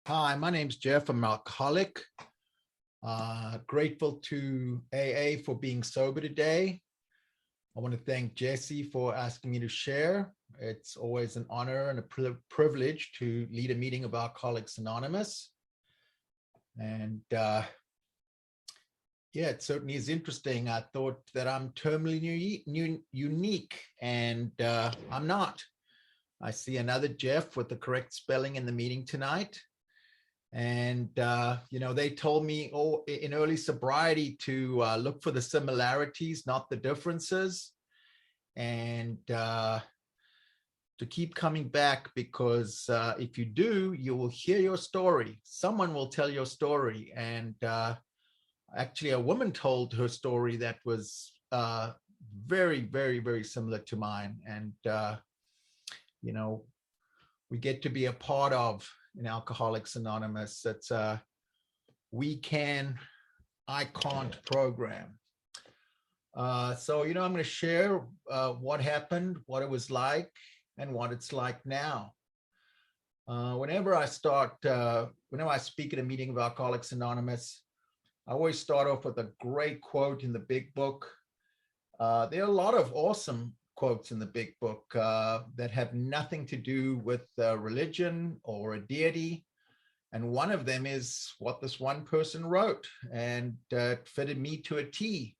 Hi, my name's Geoff. I'm an alcoholic. Grateful to AA for being sober today. I want to thank Jesse for asking me to share. It's always an honor and a privilege to lead a meeting of Alcoholics Anonymous. And yeah, it certainly is interesting. I thought that I'm terminally unique, and I'm not. I see another Geoff with the correct spelling in the meeting tonight. And, they told me in early sobriety to look for the similarities, not the differences, and to keep coming back, because if you do, you will hear your story. Someone will tell your story. And actually, a woman told her story that was very, very, very similar to mine. And, we get to be a part of in Alcoholics Anonymous. It's a we can, I can't program. So, I'm going to share what happened, what it was like, and what it's like now. Whenever I speak at a meeting of Alcoholics Anonymous, I always start off with a great quote in the big book. There are a lot of awesome quotes in the big book that have nothing to do with religion or a deity. And one of them is what this one person wrote, and it fitted me to a T.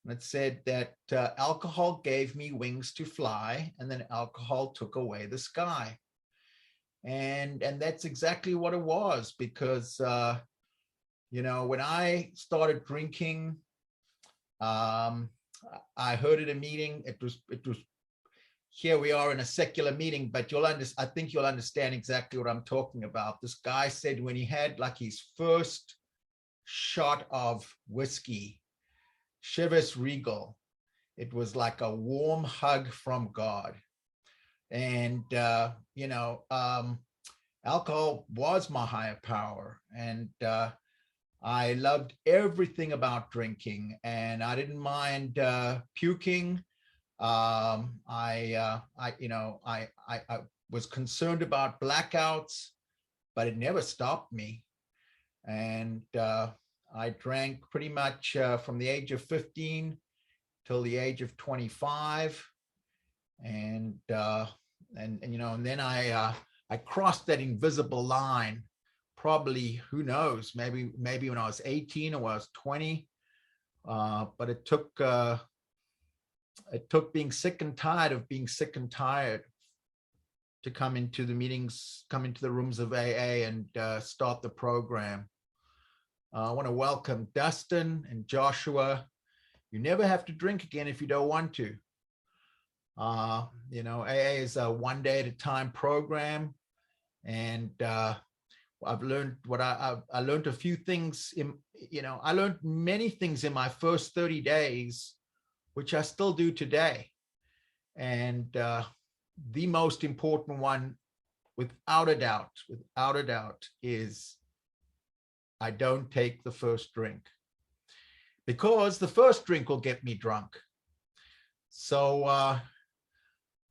And it said that alcohol gave me wings to fly, and then alcohol took away the sky. And that's exactly what it was, because, when I started drinking, I heard at a meeting, it was here we are in a secular meeting, but I think you'll understand exactly what I'm talking about. This guy said when he had like his first shot of whiskey, Chivas Regal, it was like a warm hug from God. And, alcohol was my higher power. And, I loved everything about drinking, and I didn't mind puking. I was concerned about blackouts, but it never stopped me. And I drank pretty much from the age of 15 till the age of 25, and then I crossed that invisible line. Probably, who knows, maybe when I was 18 or when I was 20, but it took being sick and tired of being sick and tired to come into the meetings, come into the rooms of AA and start the program. I want to welcome Dustin and Joshua. You never have to drink again if you don't want to. AA is a one day at a time program, and I've learned what I learned a few things I learned many things in my first 30 days, which I still do today. And the most important one, without a doubt, is I don't take the first drink, because the first drink will get me drunk. So I'm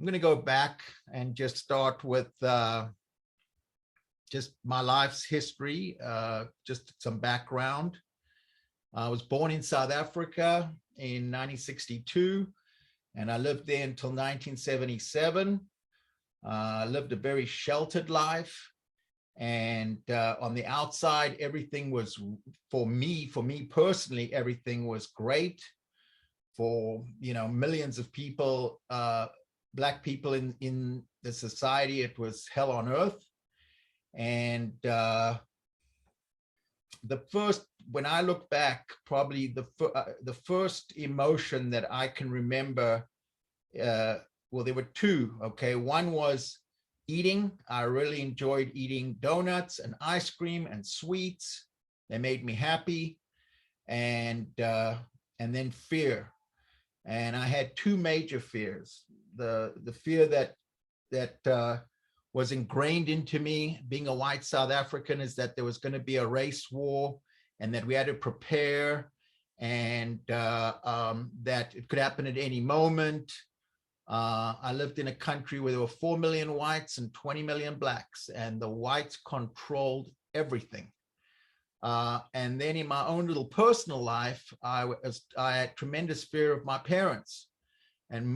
going to go back and just start with just my life's history, just some background. I was born in South Africa in 1962, and I lived there until 1977. I lived a very sheltered life, and on the outside, everything was, for me personally, everything was great. For millions of people, Black people in the society, it was hell on earth. And when I look back, probably the first emotion that I can remember, there were two. Okay, one was eating. I really enjoyed eating donuts and ice cream and sweets. They made me happy. And then fear. And I had two major fears. The fear that was ingrained into me, being a white South African, is that there was going to be a race war, and that we had to prepare, and that it could happen at any moment. I lived in a country where there were 4 million whites and 20 million blacks, and the whites controlled everything. And then in my own little personal life, I had tremendous fear of my parents, and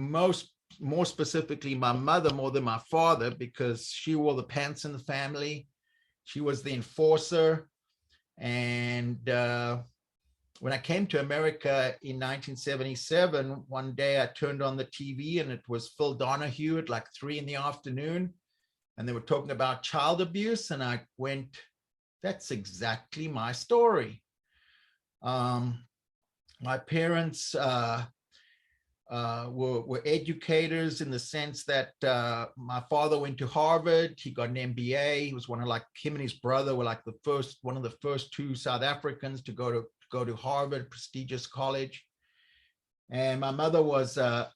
more specifically, my mother more than my father, because she wore the pants in the family. She was the enforcer. And when I came to America in 1977, one day I turned on the TV and it was Phil Donahue at like 3 p.m. And they were talking about child abuse. And I went, that's exactly my story. My parents were educators in the sense that my father went to Harvard. He got an MBA. He was him and his brother were like one of the first 2 South Africans to go to Harvard, prestigious college. And my mother was a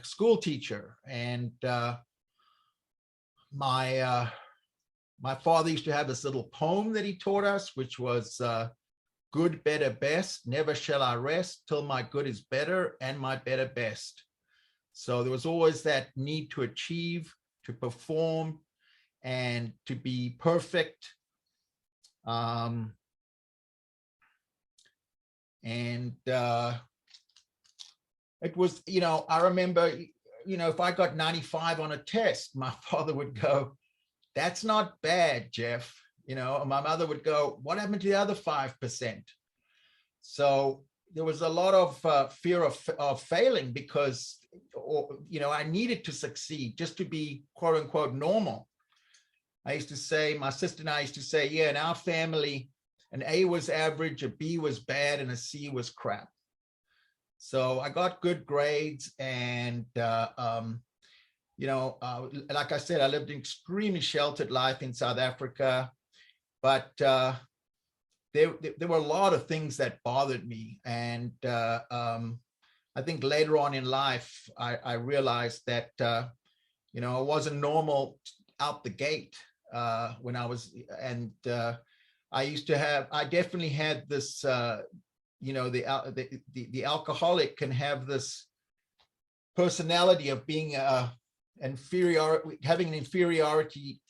school teacher. And my father used to have this little poem that he taught us, which was good, better, best. Never shall I rest till my good is better and my better best. So there was always that need to achieve, to perform, and to be perfect. It was, I remember, if I got 95 on a test, my father would go, that's not bad, Geoff. My mother would go, what happened to the other 5%? So there was a lot of fear of failing because, I needed to succeed just to be quote unquote normal. I used to say, my sister and I used to say, yeah, in our family, an A was average, a B was bad, and a C was crap. So I got good grades, and like I said, I lived an extremely sheltered life in South Africa, but there were a lot of things that bothered me, and I think later on in life, I realized that I wasn't normal out the gate when I was, and I definitely had this, the alcoholic can have this personality of being having an inferiority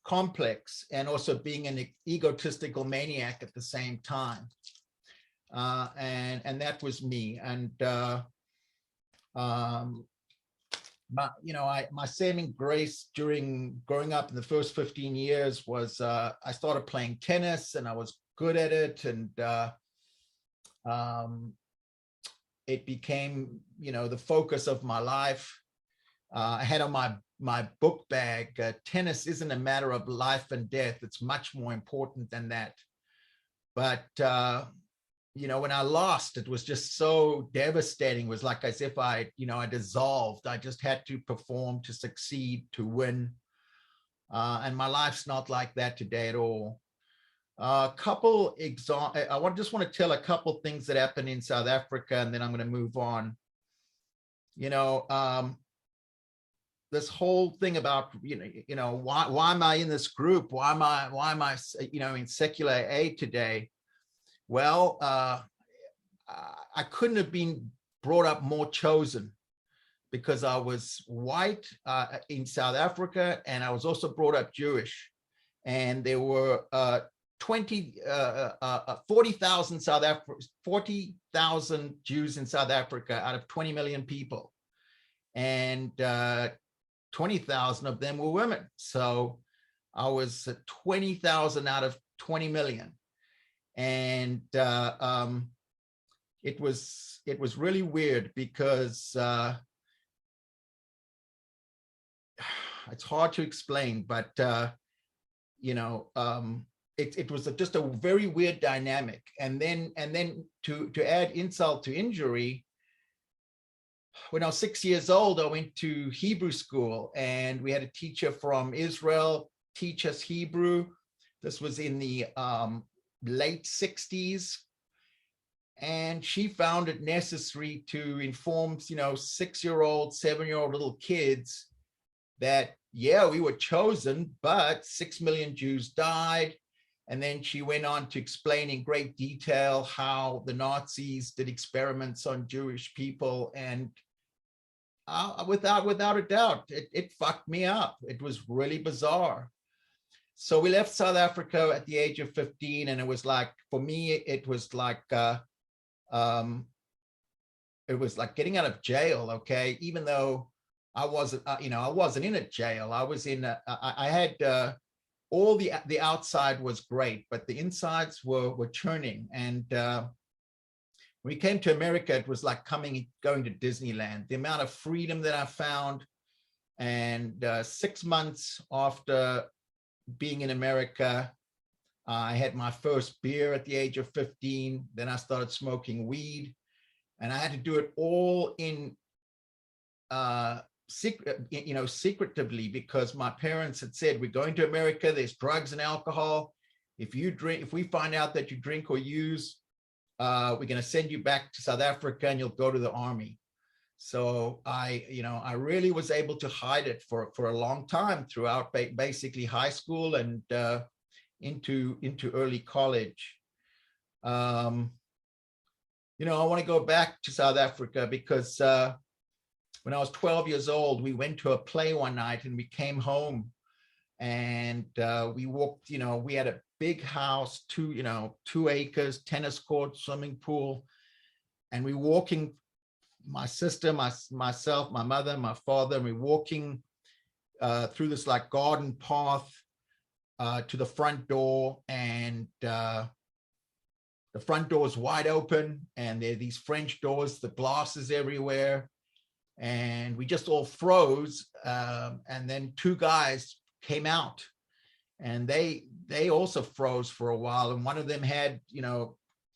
complex, and also being an egotistical maniac at the same time. And that was me. And my saving grace during growing up in the first 15 years was I started playing tennis, and I was good at it, and it became the focus of my life. I had on my book bag, tennis isn't a matter of life and death. It's much more important than that. But when I lost, it was just so devastating. It was like as if I dissolved. I just had to perform to succeed, to win. And my life's not like that today at all. I just want to tell a couple things that happened in South Africa, and then I'm going to move on. This whole thing about why am I in this group? Why am I in secular AA today? Well, I couldn't have been brought up more chosen, because I was white in South Africa, and I was also brought up Jewish, and there were 40,000 40,000 Jews in South Africa out of 20 million people, and 20,000 of them were women. So I was 20,000 out of 20 million. And it was really weird, because it's hard to explain, but it was just a very weird dynamic. And then to add insult to injury, when I was 6 years old, I went to Hebrew school, and we had a teacher from Israel teach us Hebrew. This was in the late 60s. And she found it necessary to inform, 6-year-old, 7-year-old little kids that, yeah, we were chosen, but 6 million Jews died. And then she went on to explain in great detail how the Nazis did experiments on Jewish people. And without a doubt, it fucked me up. It was really bizarre. So we left South Africa at the age of 15, and it was like, for me, it was like um, getting out of jail. Okay, even though I wasn't, I wasn't in a jail. I was in. I had all the outside was great, but the insides were churning. And when we came to America, it was like going to Disneyland. The amount of freedom that I found, and 6 months after being in America, I had my first beer at the age of 15. Then I started smoking weed, and I had to do it all in secretively, because my parents had said, we're going to America, there's drugs and alcohol. If we find out that you drink or use, we're going to send you back to South Africa and you'll go to the army. So I really was able to hide it for a long time throughout basically high school and into early college. I want to go back to South Africa because when I was 12 years old, we went to a play one night and we came home, and we walked, we had a big house, 2 acres, tennis court, swimming pool. And we walking, my sister, myself, my mother, my father, and we're walking through this like garden path to the front door, and the front door is wide open, and there are these French doors, the glass is everywhere. And we just all froze. And then 2 guys came out, and they also froze for a while. And one of them had,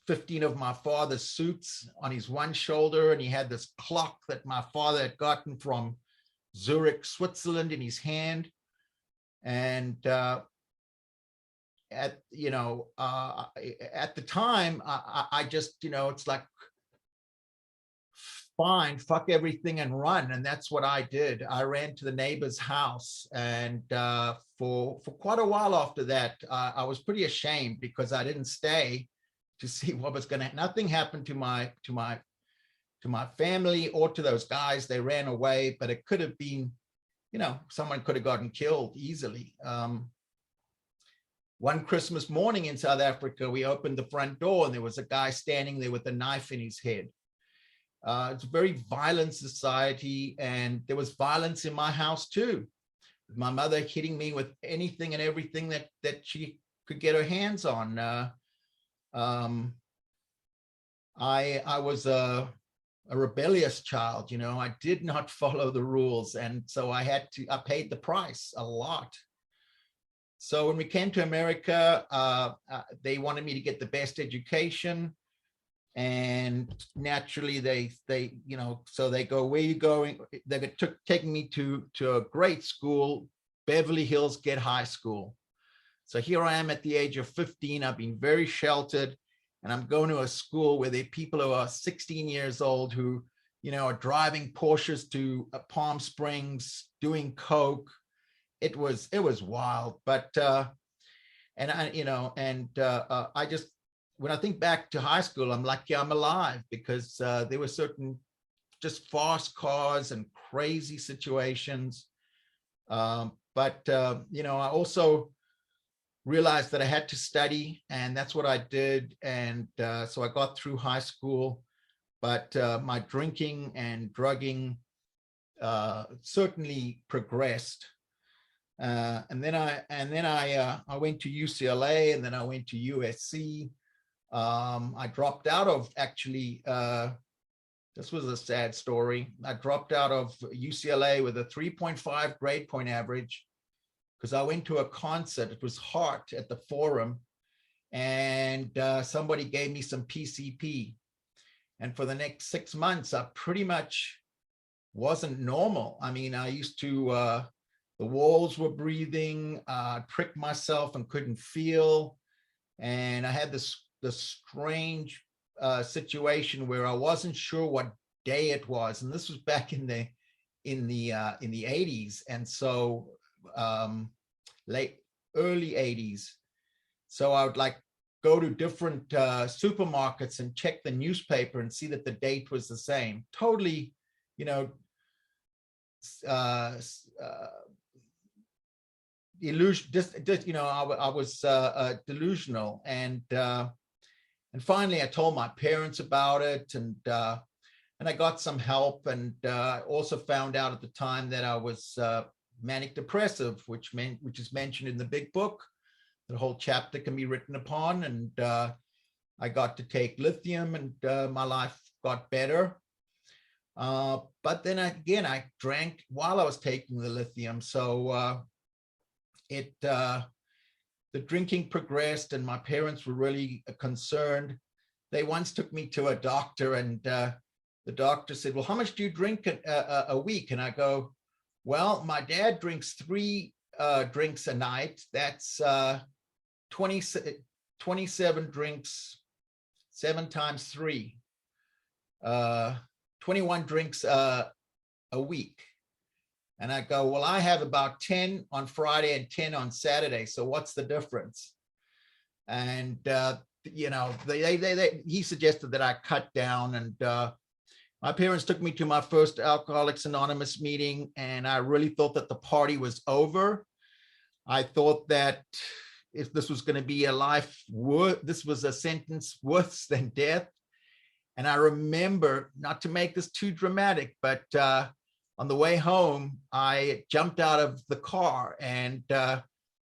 15 of my father's suits on his one shoulder, and he had this clock that my father had gotten from Zurich, Switzerland, in his hand. And at the time, I just, it's like, fine, fuck everything and run. And that's what I did. I ran to the neighbor's house, and for quite a while after that, I was pretty ashamed because I didn't stay to see what was going to. Nothing happened to my family or to those guys. They ran away, but it could have been, someone could have gotten killed easily. One Christmas morning in South Africa, we opened the front door, and there was a guy standing there with a knife in his head. It's a very violent society, and there was violence in my house too. My mother hitting me with anything and everything that she could get her hands on. I was a rebellious child, I did not follow the rules, and so I paid the price a lot. So when we came to America, they wanted me to get the best education. And naturally, they so they go, where are you going? They taking me to a great school, Beverly Hills Get High School. So here I am at the age of 15. I've been very sheltered, and I'm going to a school where there are people who are 16 years old who, are driving Porsches to Palm Springs, doing coke. It was wild, but I just. When I think back to high school, I'm like, yeah, I'm alive, because there were certain just fast cars and crazy situations. But I also realized that I had to study, and that's what I did. And so I got through high school, but my drinking and drugging certainly progressed. And then I went to UCLA, and then I went to USC. I dropped out of, actually, this was a sad story. I dropped out of UCLA with a 3.5 grade point average because I went to a concert. It was Heart at the Forum, and somebody gave me some PCP. And for the next 6 months, I pretty much wasn't normal. I mean, I used to, the walls were breathing, tricked myself and couldn't feel. And I had this strange situation where I wasn't sure what day it was, and this was back in the 80s, and so early 80s. So I would like go to different supermarkets and check the newspaper and see that the date was the same. Totally, illusion, just you know, I was delusional, and finally I told my parents about it, and I got some help, and I also found out at the time that I was manic depressive, which is mentioned in the big book. The whole chapter can be written upon, and I got to take lithium, and my life got better. But then again, I drank while I was taking the lithium, so the drinking progressed, and my parents were really concerned. They once took me to a doctor, and the doctor said, "Well, how much do you drink a week?" And I go, "Well, my dad drinks 3 drinks a night. That's 27 drinks, 7 times 3, 21 drinks a week." And I go, "Well, I have about 10 on Friday and 10 on Saturday. So what's the difference?" And, you know, he suggested that I cut down, and my parents took me to my first Alcoholics Anonymous meeting, and I really thought that the party was over. I thought that if this was going to be a life worth, this was a sentence worse than death. And I remember, not to make this too dramatic, but on the way home, I jumped out of the car and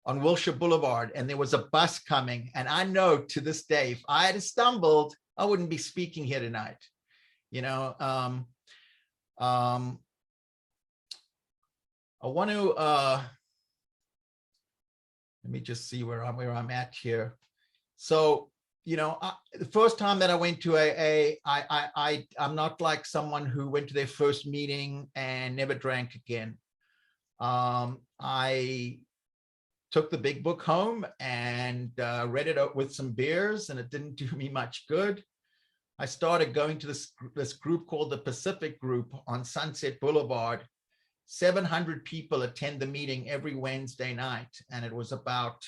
on Wilshire Boulevard, and there was a bus coming. And I know to this day, if I had stumbled, I wouldn't be speaking here tonight. You know, I want to, let me just see where I'm at here. So, you know, the first time that I went to AA, I'm not like someone who went to their first meeting and never drank again. I took the big book home and read it out with some beers, and it didn't do me much good. I started going to this group called the Pacific Group on Sunset Boulevard. 700 people attend the meeting every Wednesday night, and it was about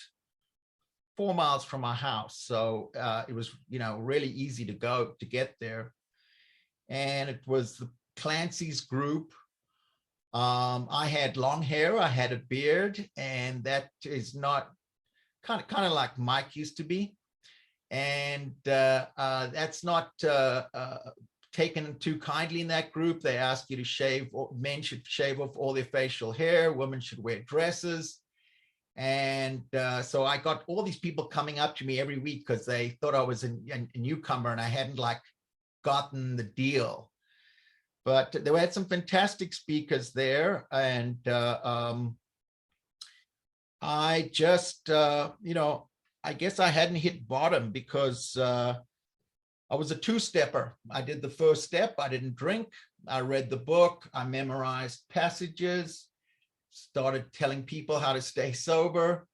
4 miles from my house. So it was, you know, really easy to get there. And it was the Clancy's group. I had long hair, I had a beard, and that is not kind of like Mike used to be. And that's not taken too kindly in that group. They ask you to shave, men should shave off all their facial hair, women should wear dresses. And so I got all these people coming up to me every week because they thought I was a newcomer and I hadn't like gotten the deal. But they had some fantastic speakers there, and I just, you know, I guess I hadn't hit bottom because I was a two-stepper. I did the first step. I didn't drink. I read the book. I memorized passages, started telling people how to stay sober.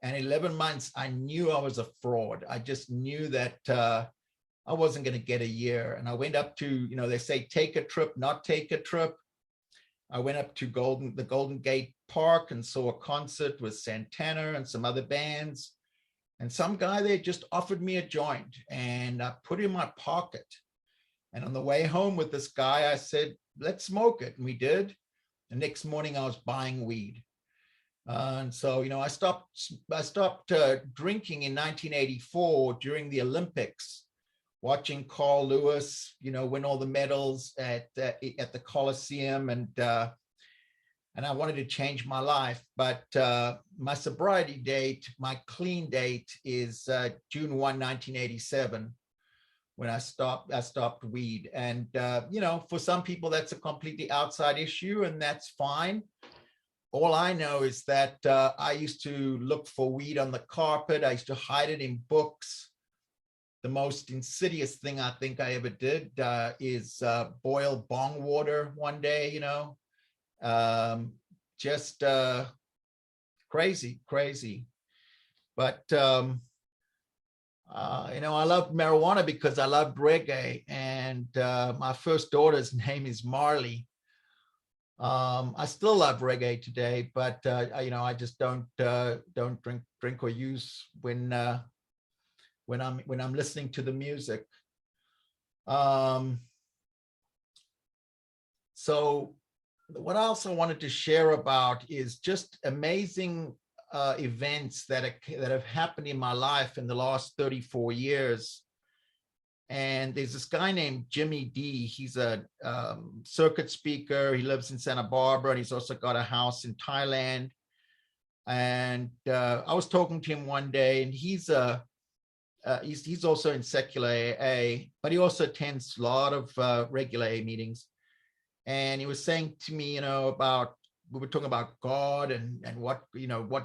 And 11 months, I knew I was a fraud. I just knew that I wasn't going to get a year. And I went up to, you know, they say, take a trip, not take a trip. I went up to the Golden Gate Park and saw a concert with Santana and some other bands. And some guy there just offered me a joint, and I put it in my pocket. And on the way home with this guy, I said, let's smoke it. And we did. The next morning I was buying weed. And so, you know, I stopped drinking in 1984 during the Olympics, watching Carl Lewis, you know, win all the medals at the Coliseum, and I wanted to change my life. But my sobriety date, my clean date is June 1, 1987, when I stopped weed. And, you know, for some people, that's a completely outside issue, and that's fine. All I know is that I used to look for weed on the carpet. I used to hide it in books. The most insidious thing I think I ever did is boil bong water one day, you know. Just crazy. But, you know, I love marijuana because I loved reggae, and my first daughter's name is Marley. I still love reggae today, but you know, I just don't drink or use when I'm listening to the music. So what I also wanted to share about is just amazing events that have happened in my life in the last 34 years. And there's this guy named Jimmy D. He's a circuit speaker. He lives in Santa Barbara, and he's also got a house in Thailand. And I was talking to him one day, and he's also in secular AA, but he also attends a lot of regular AA meetings. And he was saying to me, about, we were talking about God and what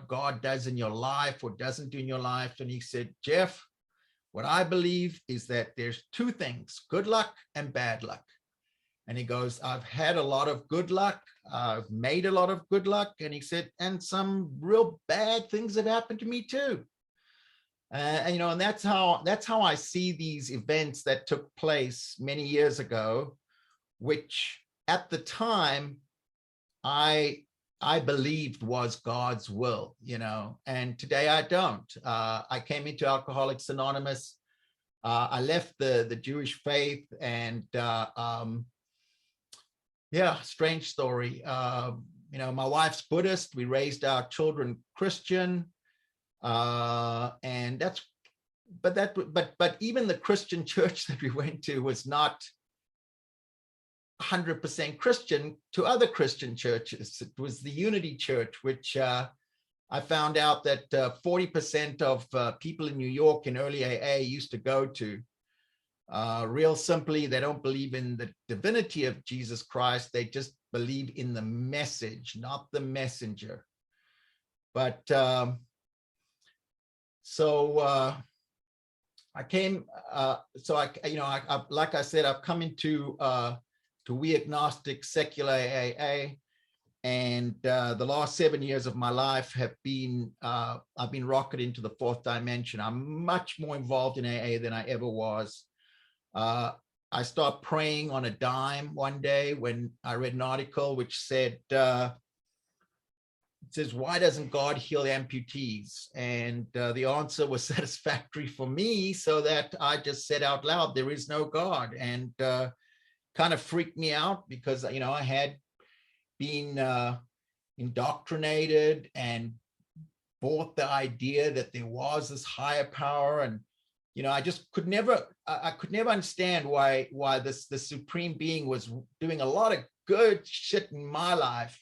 God does in your life or doesn't do in your life. And he said, Geoff, what I believe is that there's two things, good luck and bad luck. And he goes, I've had a lot of good luck. I've made a lot of good luck. And he said, and some real bad things have happened to me too. And that's how I see these events that took place many years ago, which at the time I believed was God's will, and today I don't. I came into Alcoholics Anonymous. I left the Jewish faith, and strange story. My wife's Buddhist. We raised our children Christian. And but even the Christian church that we went to was not 100% Christian to other Christian churches. It was the Unity Church, which I found out that 40% of people in New York in early AA used to go to. Real simply, they don't believe in the divinity of Jesus Christ. They just believe in the message, not the messenger. But I came. Like I said, I've come into to We Agnostic Secular AA, and the last 7 years of my life have been I've been rocketed into the fourth dimension. I'm much more involved in AA than I ever was. I stopped praying on a dime one day when I read an article which said, it says, why doesn't God heal amputees? And the answer was satisfactory for me, so that I just said out loud, there is no God. And kind of freaked me out because, I had been indoctrinated and bought the idea that there was this higher power. And, I just could never understand why the supreme being was doing a lot of good shit in my life,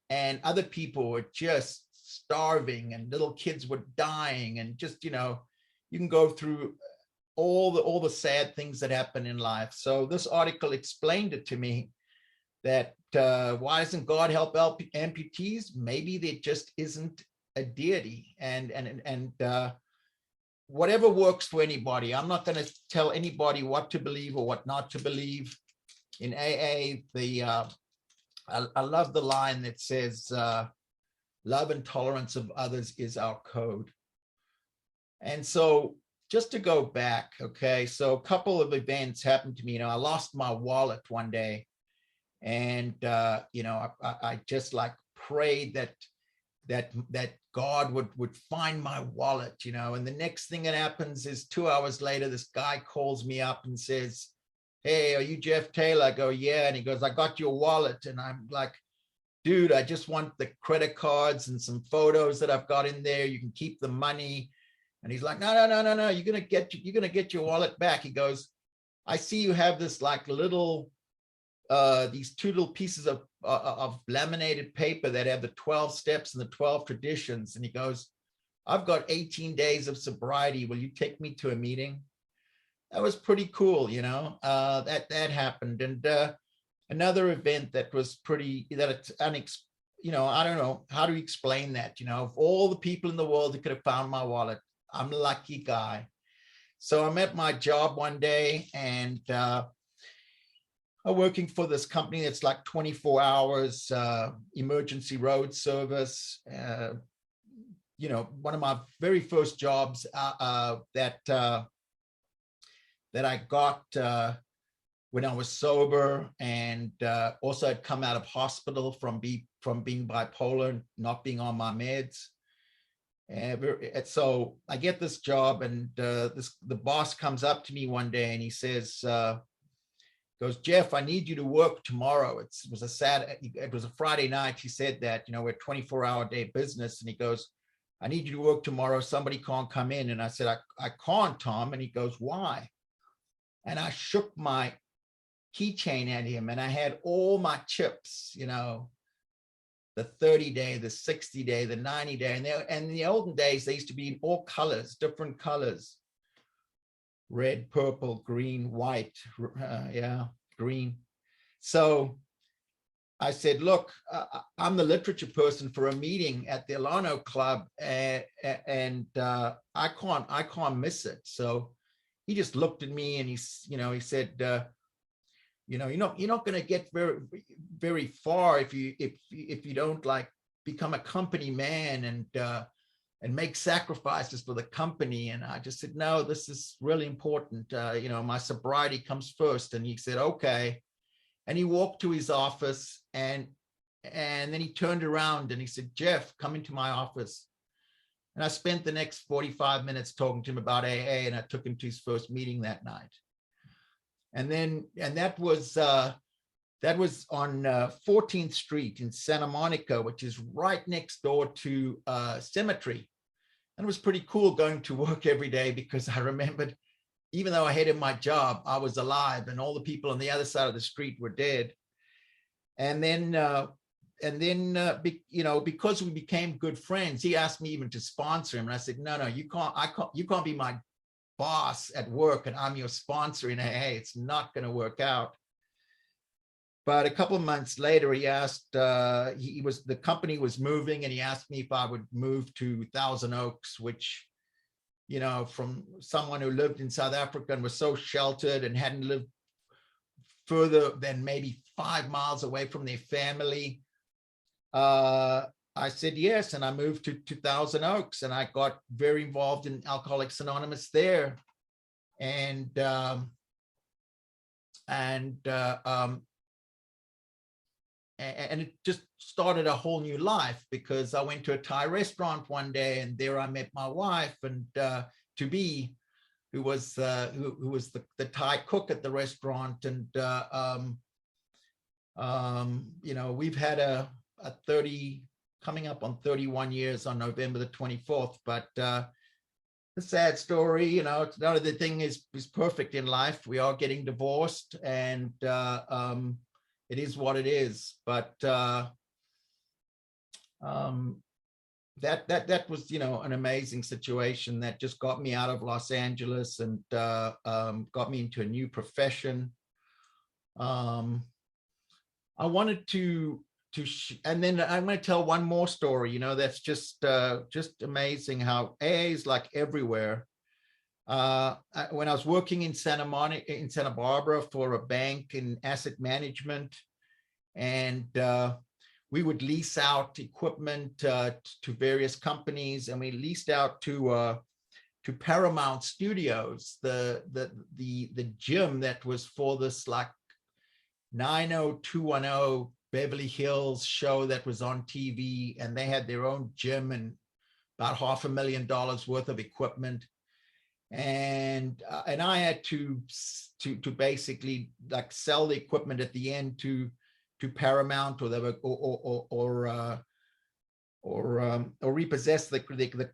and other people were just starving, and little kids were dying, and just, you can go through all the sad things that happen in life. So this article explained it to me, that why doesn't God help amputees? Maybe there just isn't a deity, and whatever works for anybody. I'm not going to tell anybody what to believe or what not to believe. In AA, I love the line that says, love and tolerance of others is our code. And so just to go back, okay, so a couple of events happened to me. I lost my wallet one day, and I just like prayed that God would find my wallet, and the next thing that happens is 2 hours later, this guy calls me up and says, hey, are you Geoff Taylor? I go, yeah. And he goes, I got your wallet. And I'm like, dude, I just want the credit cards and some photos that I've got in there. You can keep the money. And he's like, no. You're gonna get your wallet back. He goes, I see you have this like little, these two little pieces of laminated paper that have the 12 steps and the 12 traditions. And he goes, I've got 18 days of sobriety. Will you take me to a meeting? That was pretty cool, that happened. And another event that was pretty, that it's I don't know how to explain that. Of all the people in the world that could have found my wallet, I'm a lucky guy. So I'm at my job one day, and I'm working for this company that's like 24 hours emergency road service. One of my very first jobs that I got when I was sober, and also had come out of hospital from being bipolar and not being on my meds. And so I get this job, and the boss comes up to me one day and he says, goes, Geoff, I need you to work tomorrow. It was a Friday night. He said that, you know, we're 24-hour day business. And he goes, I need you to work tomorrow. Somebody can't come in. And I said, I can't, Tom. And he goes, why? And I shook my keychain at him, and I had all my chips, you know, the 30-day, the 60-day, the 90-day. And in the olden days, they used to be in all colors, different colors: red, purple, green, white, green. So I said, look, I'm the literature person for a meeting at the Alano Club, and I can't miss it. So he just looked at me and he said, you know, you're not going to get very far if you don't like become a company man and make sacrifices for the company. And I just said, no, this is really important. You know, my sobriety comes first. And he said, okay. And he walked to his office, and then he turned around and he said, Geoff, come into my office. And I spent the next 45 minutes talking to him about AA, and I took him to his first meeting that night. And that was on 14th Street in Santa Monica, which is right next door to Cemetery. And it was pretty cool going to work every day, because I remembered, even though I hated my job, I was alive, and all the people on the other side of the street were dead. And then, you know, because we became good friends, he asked me even to sponsor him. And I said, no, you can't be my boss at work and I'm your sponsor in AA. It's not going to work out. But a couple of months later, he asked, the company was moving, and he asked me if I would move to Thousand Oaks, which, you know, from someone who lived in South Africa and was so sheltered and hadn't lived further than maybe 5 miles away from their family. I said yes, and I moved to Thousand Oaks, and I got very involved in Alcoholics Anonymous there, and it just started a whole new life, because I went to a Thai restaurant one day, and there I met my wife, and to-be, who was the Thai cook at the restaurant, and you know, we've had a 30, coming up on 31 years on November the 24th. But the sad story, you know, none of the thing is perfect in life. We are getting divorced, and it is what it is. But that was, you know, an amazing situation that just got me out of Los Angeles and got me into a new profession. I wanted to and then I'm going to tell one more story, you know, that's just amazing how AA is like everywhere. When I was working in Santa Barbara for a bank in asset management, and we would lease out equipment to various companies, and we leased out to Paramount Studios, the gym that was for this like 90210 Beverly Hills show that was on TV, and they had their own gym and about $500,000 worth of equipment, and I had to basically like sell the equipment at the end to Paramount, or they were or repossess the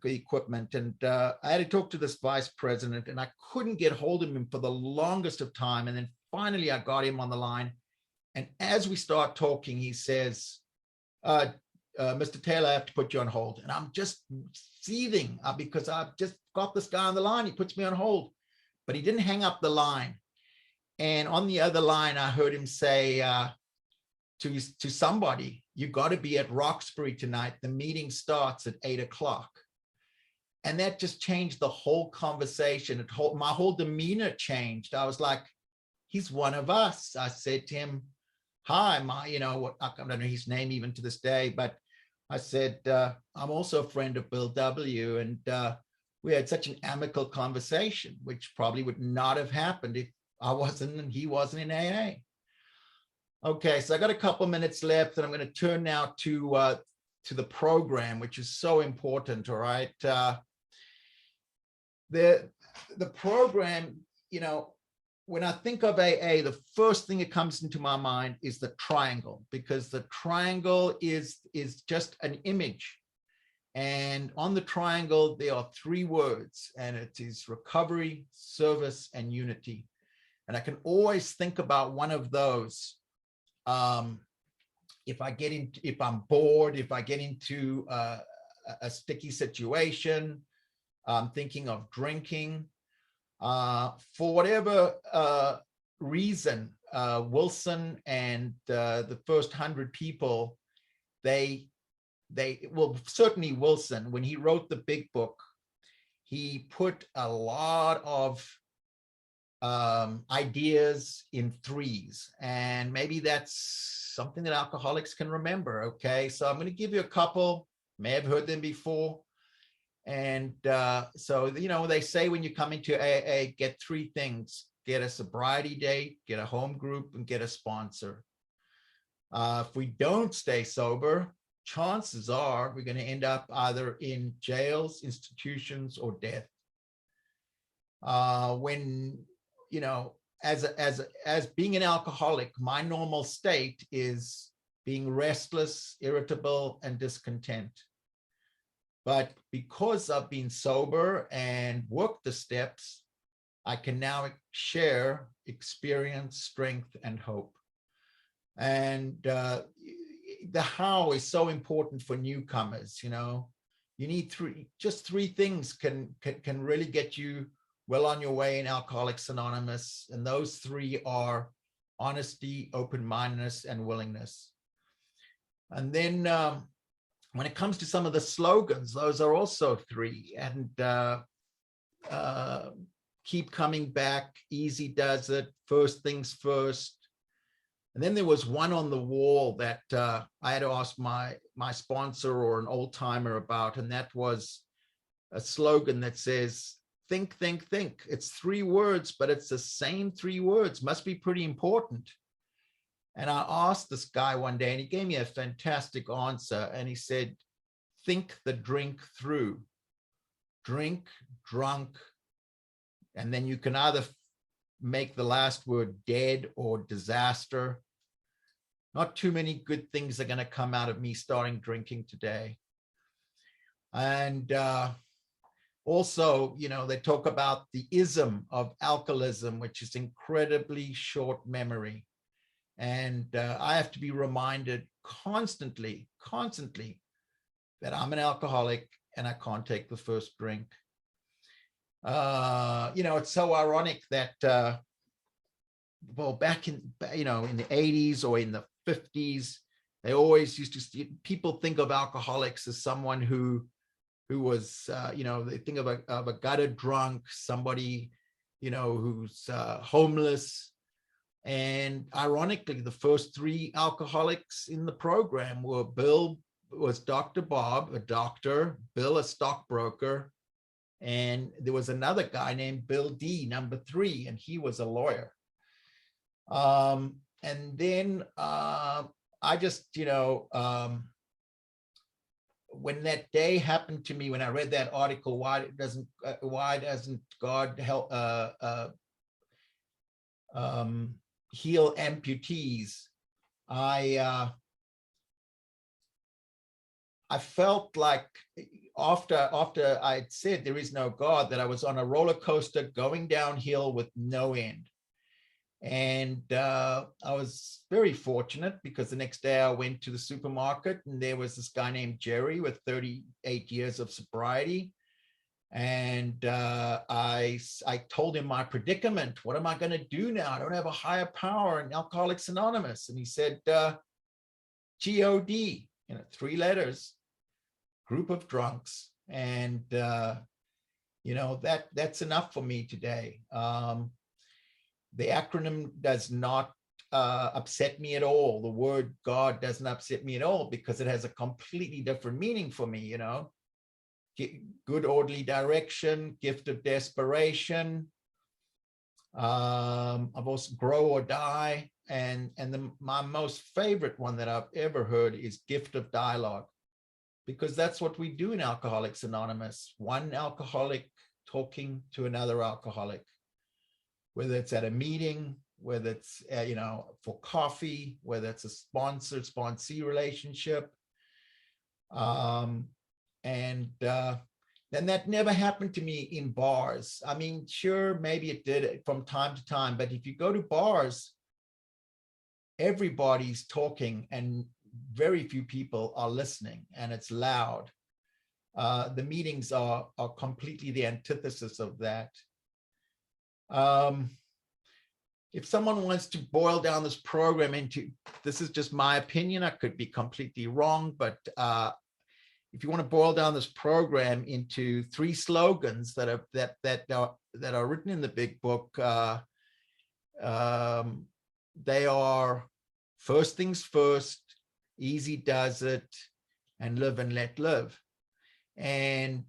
equipment. And I had to talk to this vice president, and I couldn't get hold of him for the longest of time, and then finally I got him on the line. And as we start talking, he says, Mr. Taylor, I have to put you on hold. And I'm just seething because I've just got this guy on the line. He puts me on hold, but he didn't hang up the line. And on the other line, I heard him say to somebody, you got to be at Roxbury tonight. The meeting starts at 8 o'clock. And that just changed the whole conversation. My whole demeanor changed. I was like, he's one of us. I said to him, hi, I don't know his name even to this day, but I said, I'm also a friend of Bill W. And we had such an amicable conversation, which probably would not have happened if I wasn't and he wasn't in AA. Okay, so I got a couple minutes left, and I'm going to turn now to the program, which is so important. All right, the program, you know, when I think of AA, the first thing that comes into my mind is the triangle, because the triangle is just an image. And on the triangle, there are three words, and it is recovery, service, and unity. And I can always think about one of those. If I'm bored, if I get into a sticky situation, I'm thinking of drinking. For whatever reason, Wilson and the first 100 people, well, certainly Wilson, when he wrote the big book, he put a lot of ideas in threes, and maybe that's something that alcoholics can remember. Okay, so I'm going to give you a couple. May have heard them before. And so, you know, they say when you come into AA, get three things: get a sobriety date, get a home group, and get a sponsor. If we don't stay sober, chances are we're going to end up either in jails, institutions, or death. When, you know, as being an alcoholic, my normal state is being restless, irritable, and discontent. But because I've been sober and worked the steps, I can now share experience, strength, and hope. And the how is so important for newcomers. You know, you need just three things can really get you well on your way in Alcoholics Anonymous. And those three are honesty, open-mindedness, and willingness. And then when it comes to some of the slogans, those are also three. And keep coming back, easy does it, first things first. And then there was one on the wall that I had to ask my sponsor or an old timer about, and that was a slogan that says, think, think, think. It's three words, but it's the same three words. Must be pretty important. And I asked this guy one day, and he gave me a fantastic answer. And he said, think the drink through. Drink, drunk, and then you can either make the last word dead or disaster. Not too many good things are going to come out of me starting drinking today. And also, you know, they talk about the ism of alcoholism, which is incredibly short memory. And I have to be reminded constantly that I'm an alcoholic and I can't take the first drink. You know, it's so ironic that, well, back in, you know, in the 80s or in the 50s, they always used to, people think of alcoholics as someone who was, you know, they think of a gutter drunk, somebody, you know, who's homeless. And ironically, the first three alcoholics in the program were Bill was Dr. Bob, a doctor, Bill, a stockbroker, and there was another guy named Bill D, number 3, and he was a lawyer. And then I just, you know, when that day happened to me, when I read that article, why doesn't God help heal amputees? I felt like after I'd said there is no God, that I was on a roller coaster going downhill with no end. And I was very fortunate because the next day I went to the supermarket and there was this guy named Jerry with 38 years of sobriety. And I told him my predicament. What am I going to do now? I don't have a higher power in Alcoholics Anonymous. And he said, G-O-D, you know, 3 letters, group of drunks. And, you know, that's enough for me today. The acronym does not upset me at all. The word God doesn't upset me at all because it has a completely different meaning for me, you know. Good orderly direction, gift of desperation. I've also grow or die. And my most favorite one that I've ever heard is gift of dialogue, because that's what we do in Alcoholics Anonymous. One alcoholic talking to another alcoholic. whether it's at a meeting, whether it's, for coffee, whether it's a sponsor-sponsee relationship. And that never happened to me in bars. I mean, sure, maybe it did from time to time, but if you go to bars, everybody's talking and very few people are listening, and it's loud. The meetings are completely the antithesis of that. If someone wants to boil down this program into, this is just my opinion, I could be completely wrong, but if you want to boil down this program into 3 slogans that are written in the big book, they are: first things first, easy does it, and live and let live. And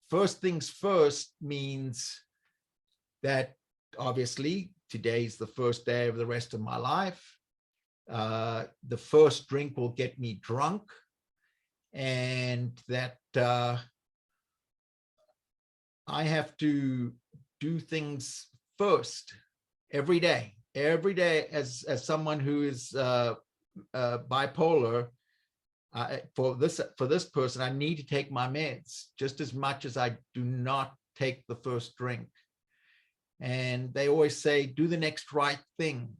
first things first means that obviously today's the first day of the rest of my life. The first drink will get me drunk, and that I have to do things first every day. Every day, as someone who is bipolar, for this person, I need to take my meds just as much as I do not take the first drink. And they always say, do the next right thing.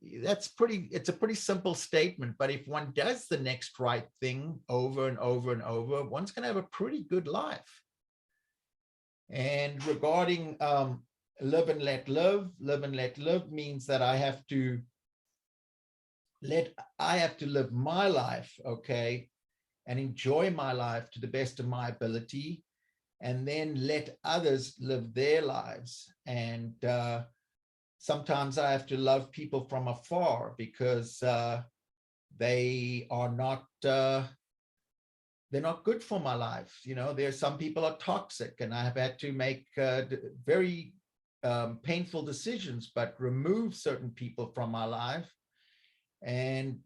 It's a pretty simple statement, but if one does the next right thing over and over and over, one's going to have a pretty good life. And regarding live and let live means that I have to live my life, okay, and enjoy my life to the best of my ability, and then let others live their lives. And sometimes I have to love people from afar because they are not they're not good for my life. There's some people are toxic, and I have had to make very painful decisions, but remove certain people from my life. And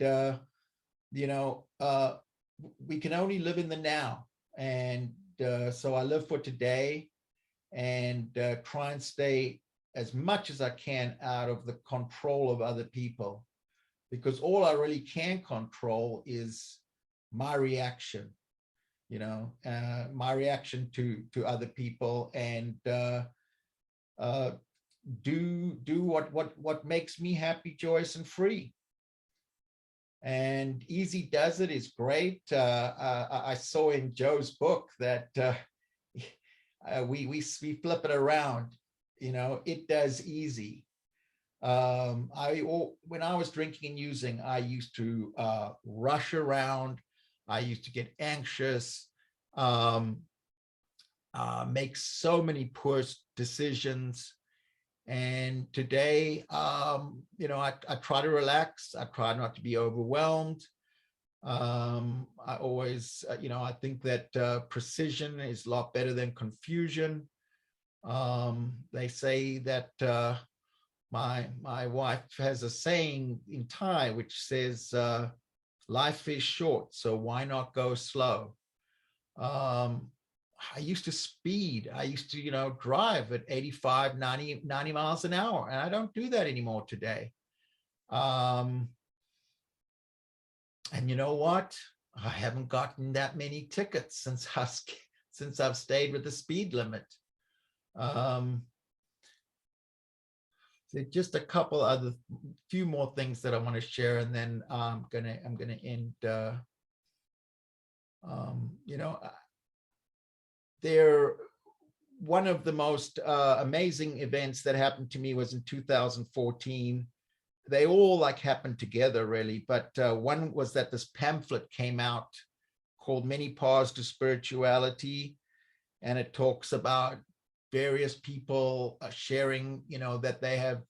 we can only live in the now, and so I live for today, and try and stay as much as I can out of the control of other people, because all I really can control is my reaction, my reaction to other people, and do what makes me happy, joyous, and free. And easy does it is great. I saw in Joe's book that we flip it around. It does easy. When I was drinking and using, I used to rush around. I used to get anxious, make so many poor decisions. And today, I try to relax. I try not to be overwhelmed. I always, I think that precision is a lot better than confusion. They say that my wife has a saying in Thai which says, life is short, so why not go slow? I used to speed. I used to, drive at 85, 90 miles an hour, and I don't do that anymore today. And you know what? I haven't gotten that many tickets since I've stayed with the speed limit. So just a few more things that I want to share, and then I'm gonna end. One of the most amazing events that happened to me was in 2014. They all happened together really, but one was that this pamphlet came out called Many Paths to Spirituality, and it talks about various people sharing, that they have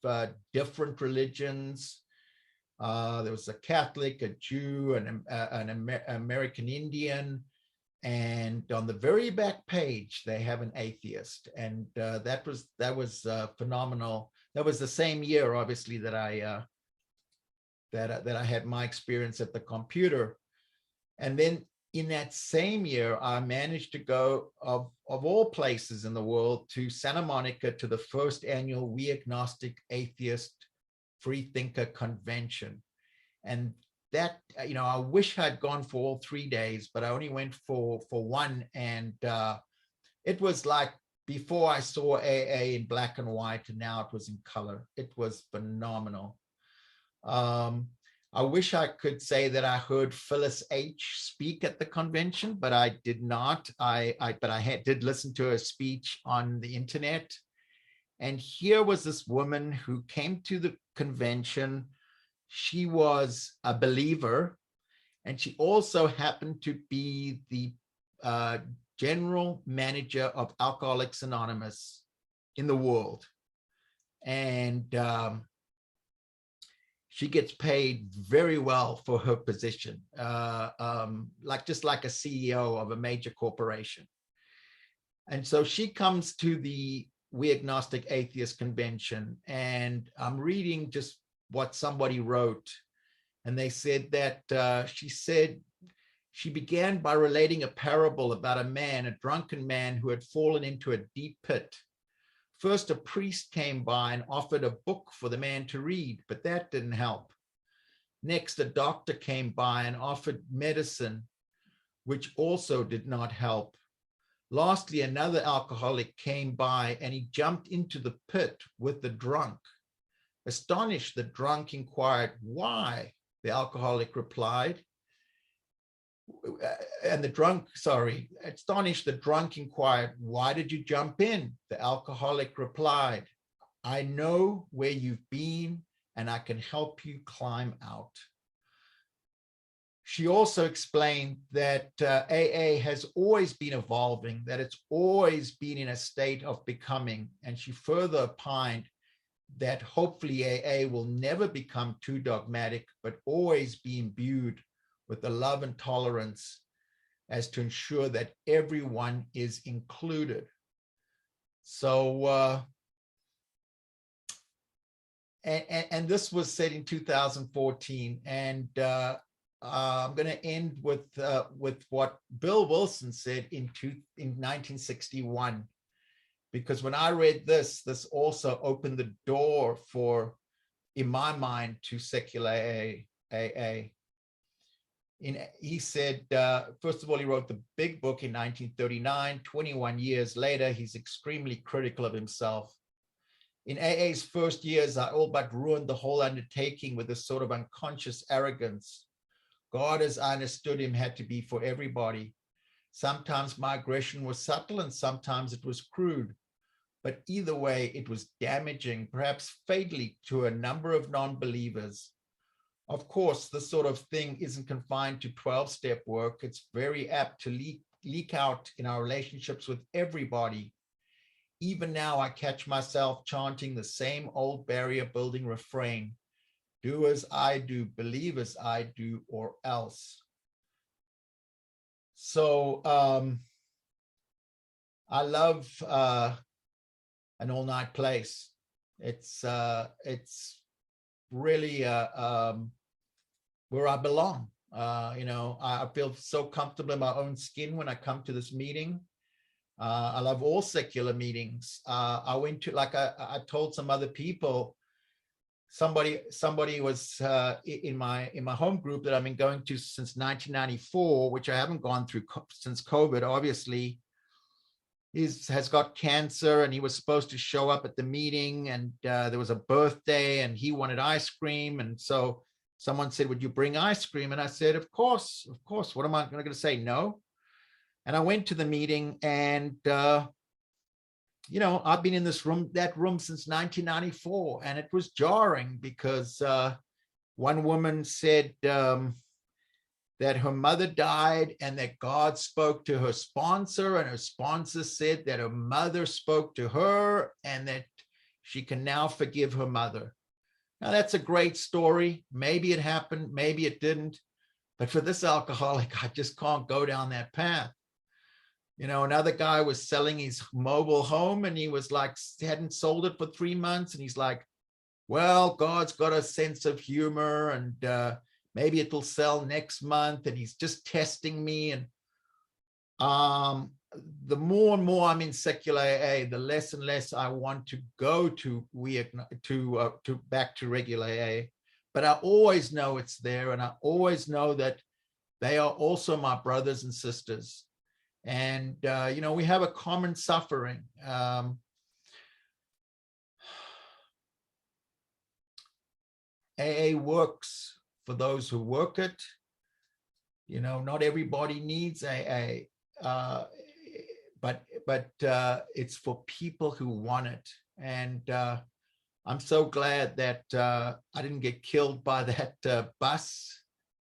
different religions. There was a Catholic, a Jew, an American Indian, and on the very back page they have an atheist, and that was phenomenal. That was the same year, obviously, that I had my experience at the computer. And then in that same year, I managed to go, of all places in the world, to Santa Monica to the first annual We Agnostic Atheist Free Thinker Convention. And that, I wish I'd gone for all 3 days, but I only went for one. And it was like, before I saw AA in black and white, and now it was in color. It was phenomenal. I wish I could say that I heard Phyllis H. speak at the convention, but I did not. But I did listen to her speech on the internet. And here was this woman who came to the convention. She was a believer, and she also happened to be the general manager of Alcoholics Anonymous in the world. And she gets paid very well for her position, just like a CEO of a major corporation. And so she comes to the We Agnostic Atheist Convention, and I'm reading just what somebody wrote. And they said that she began by relating a parable about a man, a drunken man who had fallen into a deep pit. First, a priest came by and offered a book for the man to read, but that didn't help. Next, a doctor came by and offered medicine, which also did not help. Lastly, another alcoholic came by and he jumped into the pit with the drunk. Astonished, the drunk inquired, "Why?" The alcoholic replied. Astonished, the drunk inquired, "Why did you jump in?" The alcoholic replied, "I know where you've been and I can help you climb out." She also explained that AA has always been evolving, that it's always been in a state of becoming. And she further opined that hopefully AA will never become too dogmatic, but always be imbued with the love and tolerance as to ensure that everyone is included. So, and this was said in 2014. And I'm going to end with what Bill Wilson said in 1961, because when I read this also opened the door for, in my mind, to secular AA. He said, first of all, he wrote the big book in 1939. 21 years later, he's extremely critical of himself. In AA's first years, I all but ruined the whole undertaking with a sort of unconscious arrogance. God, as I understood him, had to be for everybody. Sometimes my aggression was subtle and sometimes it was crude. But either way, it was damaging, perhaps fatally, to a number of non-believers. Of course, this sort of thing isn't confined to 12-step work. It's very apt to leak out in our relationships with everybody. Even now, I catch myself chanting the same old barrier-building refrain: do as I do, believe as I do, or else. So I love an all-night place. It's really where I belong. I feel so comfortable in my own skin when I come to this meeting. I love all secular meetings. I went to, like I told some other people, somebody was in my home group that I've been going to since 1994, which I haven't gone through since COVID, obviously. Has got cancer, and he was supposed to show up at the meeting, and there was a birthday and he wanted ice cream. And so someone said, "Would you bring ice cream?" And I said, of course. What am I going to say? No. And I went to the meeting, and I've been in that room since 1994, and it was jarring because one woman said that her mother died and that God spoke to her sponsor, and her sponsor said that her mother spoke to her and that she can now forgive her mother. Now, that's a great story. Maybe it happened, maybe it didn't. But for this alcoholic, I just can't go down that path. Another guy was selling his mobile home, and he was like, hadn't sold it for 3 months. And he's like, well, God's got a sense of humor, and maybe it'll sell next month, and he's just testing me. And the more and more I'm in secular AA, the less and less I want to go to back to regular AA. But I always know it's there, and I always know that they are also my brothers and sisters. And you know, we have a common suffering. AA works for those who work it. You know, not everybody needs AA, but it's for people who want it. And I'm so glad that I didn't get killed by that bus,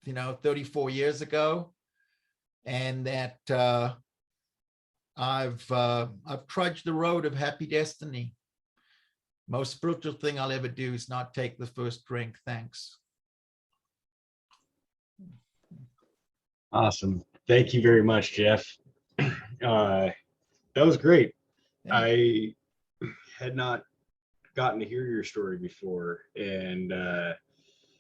you know, 34 years ago, and that I've trudged the road of happy destiny. Most spiritual thing I'll ever do is not take the first drink. Thanks. Awesome. Thank you very much, Geoff. That was great. Yeah. I had not gotten to hear your story before, and